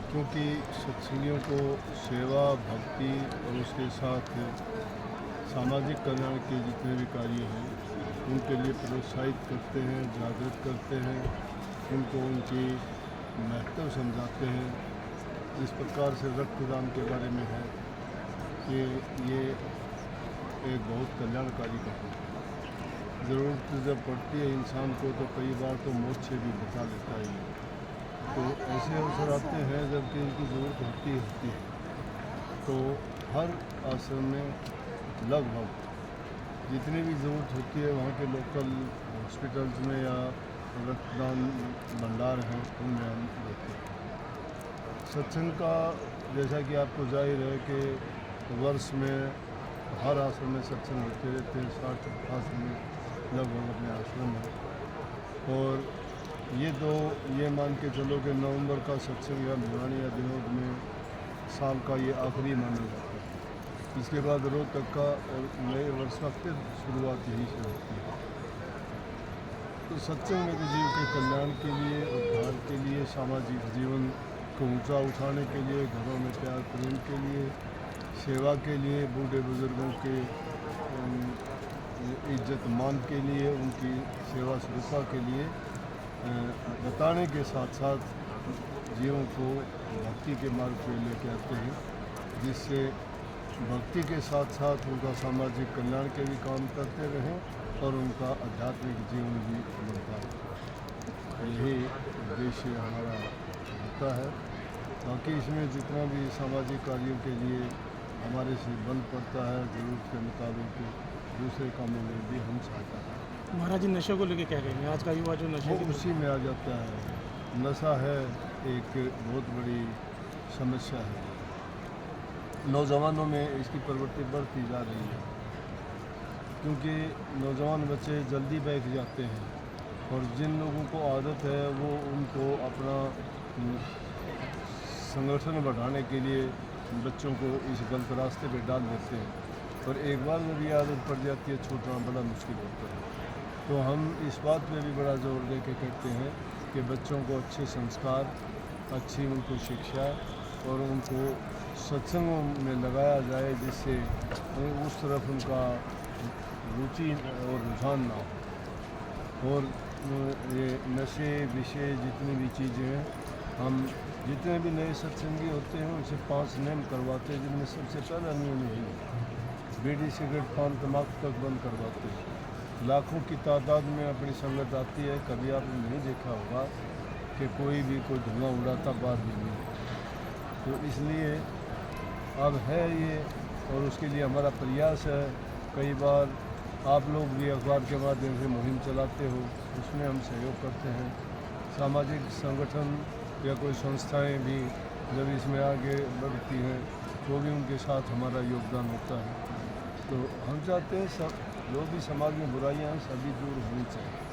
क्योंकि सत्संगियों को सेवा भक्ति और उसके साथ सामाजिक कल्याण के जितने भी कार्य हैं उनके लिए प्रोत्साहित करते हैं, जागृत करते हैं, उनको उनकी महत्व समझाते हैं। इस प्रकार से रक्तदान के बारे में है कि ये एक बहुत कल्याणकारी काम है। ज़रूरत जब पड़ती है इंसान को तो कई बार तो मौत से भी बचा लेता है। तो ऐसे अवसर आते हैं जबकि इनकी ज़रूरत होती है। तो हर आश्रम में लगभग जितनी भी ज़रूरत होती है वहाँ के लोकल हॉस्पिटल्स में या रक्तदान भंडार हैं उनमें हम देते हैं। सत्संग का जैसा कि आपको जाहिर है कि वर्ष में हर आश्रम में सत्संग होते रहते हैं। 60 आश्रम में लगभग अपने आश्रम है। और ये मान के चलो कि नवंबर का सत्संग या भिवानी या दिनोद में साल का ये आखिरी माना जाता है। इसके बाद रोज तक का और नए वर्ष का फिर शुरुआत यहीं से होती है। तो सत्संग में तो जीव के कल्याण के लिए, उद्धार के लिए, सामाजिक जीवन को ऊंचा उठाने के लिए, घरों में प्यार प्रेम के लिए, सेवा के लिए, बूढ़े बुजुर्गों के इज्जत मान के लिए, उनकी सेवा शुश्रूषा के लिए बताने के साथ साथ जीवों को भक्ति के मार्ग पे लेके आते हैं, जिससे भक्ति के साथ साथ उनका सामाजिक कल्याण के भी काम करते रहें और उनका आध्यात्मिक जीवन भी बनता है। यही उद्देश्य हमारा होता है। बाकी इसमें जितना भी सामाजिक कार्यों के लिए हमारे से बंद पड़ता है, ज़रूरत के मुताबिक दूसरे कामों में भी हम सहायता करते हैं। महाराज जी नशे को लेके क्या कहेंगे? आज का युवा जो नशे वो उसी में आ जाता है। नशा है एक बहुत बड़ी समस्या है। नौजवानों में इसकी प्रवृत्ति बढ़ती जा रही है क्योंकि नौजवान बच्चे जल्दी बैठ जाते हैं और जिन लोगों को आदत है वो उनको अपना संगठन बढ़ाने के लिए बच्चों को इस गलत रास्ते पे डाल देते हैं और एक बार जब ये आदत पड़ जाती है छूटना बड़ा मुश्किल होता है। तो हम इस बात पे भी बड़ा जोर दे के कहते हैं कि बच्चों को अच्छे संस्कार, अच्छी उनको शिक्षा और उनको सत्संगों में लगाया जाए जिससे उस तरफ उनका रुचि और रुझान ना हो। और ये नशे विषय जितनी भी चीज़ें हैं, हम जितने भी नए सत्संगी होते हैं उनसे 5 नियम करवाते हैं, जिनमें सबसे पहला नियम यही है, बीड़ी सिगरेट पान तम्बाकू तक बंद करवाते हैं। लाखों की तादाद में अपनी संगत आती है, कभी आपने नहीं देखा होगा कि कोई धुआं उड़ाता बात नहीं। तो इसलिए अब है ये और उसके लिए हमारा प्रयास है। कई बार आप लोग भी अखबार के माध्यम से मुहिम चलाते हो, उसमें हम सहयोग करते हैं। सामाजिक संगठन या कोई संस्थाएं भी जब इसमें आगे बढ़ती हैं तो भी उनके साथ हमारा योगदान होता है। तो हम चाहते हैं सब जो भी समाज में बुराइयां हैं सभी दूर होनी चाहिए।